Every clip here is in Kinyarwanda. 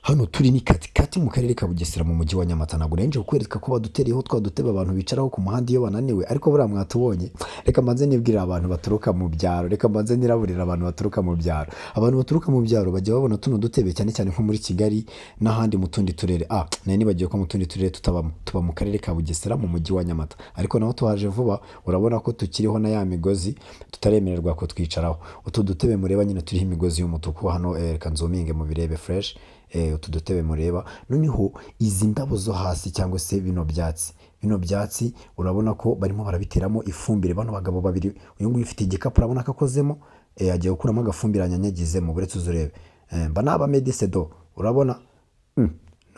hano turi ni kati mu karere ka Bugesera mu mujyi wa Nyamata. Ntabwo nari nje kukwereka ko badutereyeho twa dutebe abantu bicaraho ku muhanda iyo bananiwe, ariko buriya mwatubonye. Reka mbanze nibwirira abantu baturuka mu byaro, reka mbanze niraburira abantu baturuka mu byaro. Abantu baturuka mu byaro bajya babona tuno dutebe cyane cyane nko muri Kigali n'ahandi mu tundi turere. Nari nibagiwe ko mu tundi turere tutabamo, tuba mu karere ka Bugesera mu mujyi wa Nyamata, ariko naho tuhaje vuba. Urabona ko tukiriho na ya migozi tutaremererwa ko twicaraho. Utu dutebe mureba nyine turiho imigozi y'umutuku hano, reka nzuminge mu birebe fresh. Utu dutebe mureba, noneho izi ndabo zo hasi cyangwa se bino byatsi urabona ko barimo barabiteramo ifumbire. Bano bagabo babiri, uyu nguyu ufite igikapu urabona ko akozemo, agiye gukuramo agafumbire anyanyagizemo, buretse uzurebe. Mba naba medisedo urabona.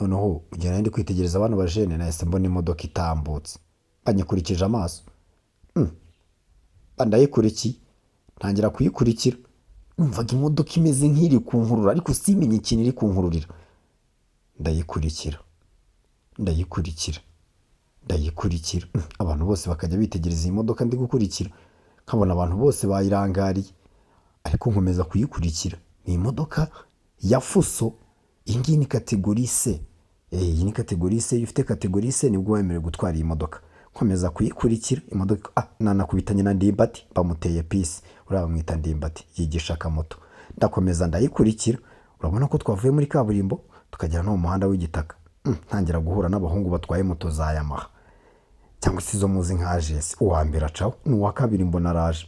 Noneho ugenda ndi kwitegereza abantu bajene, nahise mbona imodoka itambutse, banyikurikije amaso. Bandayikurikiye, ntangira kuyikurikira, numvaga imodoka imeze nk'iri kunkurura ariko simenye ikintu iri kunkururira. Ndayikurikira, abantu bose bakajya bitegereza iyi modoka ndi gukurikira, nkabona abantu bose bayirangariye, ariko nkomeza kuyikurikira. Ni imodoka ya fuso, iyi ngiyi ni kategori C. Iyi ni kategori C, iyo ufite kategori C nibwo wemerewe gutwara iyi modoka. Nkomeza kuyikurikira imodoka, nanakubitanye na Ndimbati, bamuteye pisi, uriya bamwita Ndimbati, yigisha akamoto. Ndakomeza ndayikurikira, urabona ko twavuye muri kaburimbo tukagera no mu muhanda w'igitaka. Ntangira guhura n'abahungu batwaye moto za Yamaha cyangwa se izo muzi nka Agency. Uwa mbere acaho, n'uwa kabiri mbona araje,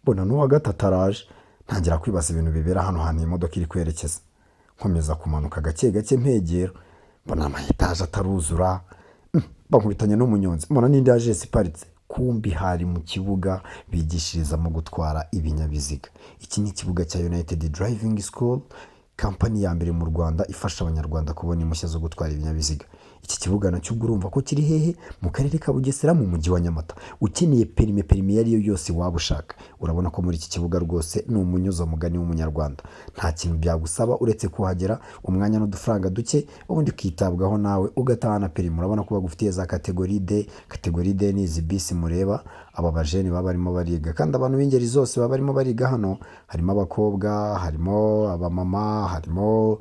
mbona n'uwa gatatu araje. Ntangira kwibaza ibintu bibera hano hantu iyi modoka iri kwerekeza. Nkomeza kumanuka gake gake mpegera, mbona ama-etaje ataruzura. Bankubitanye n'umunyonzi, mbona n'indi Agency iparitse. Kumbi hari mu kibuga bigishirizamo gutwara ibinyabiziga. Iki ni ikibuga cya United Driving School, kampani ya mbere mu Rwanda ifasha abanyarwanda kubona impushya zo gutwara ibinyabiziga. Iki kibuga nacyo urumva ko kiri hehe? Mu karere ka Bugesera mu mujyi wa Nyamata. Ukeneye perime iyo ari yo yose waba ushaka, urabona ko muri iki kibuga rwose ni umunyuzo mugani w'umunyarwanda. Nta kintu byagusaba uretse kuhagera, umwanya n'udufaranga duke, ubundi ukitabwaho nawe ugatahana perime. Urabona ko bagufitiye za kategori D. Kategori D ni izi bisi mureba, aba bajene baba barimo bariga, kandi abantu b'ingeri zose baba barimo bariga hano. Harimo abakobwa, harimo abamama, harimo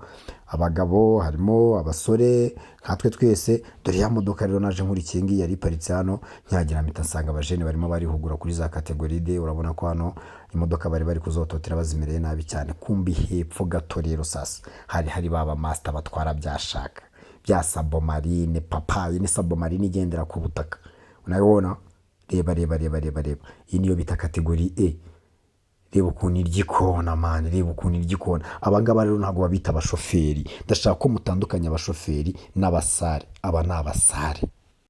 abagabo, harimo abasore, nkatwe twese. Dore ya modoka rero naje nkurikiye ngiyi yari iparitse hano, nkihagira mpita nsanga abajene barimo barihugura kuri za kategori D. Urabona ko hano imodoka bari kuzototera bazimereye nabi cyane. Kumbi hepfo gato rero sasa hari baba master batwara byashaka bya Sabomarine, papayi ni Sabomarine igendera ku butaka. Unabona, reba. Iyi niyo bita kategori E. Reba ukuntu iryikona mani, reba ukuntu iryikona. Abangaba rero ntabwo babita abashoferi. Ndashaka ko mutandukanya abashoferi n'abasare. Aba ni abasare.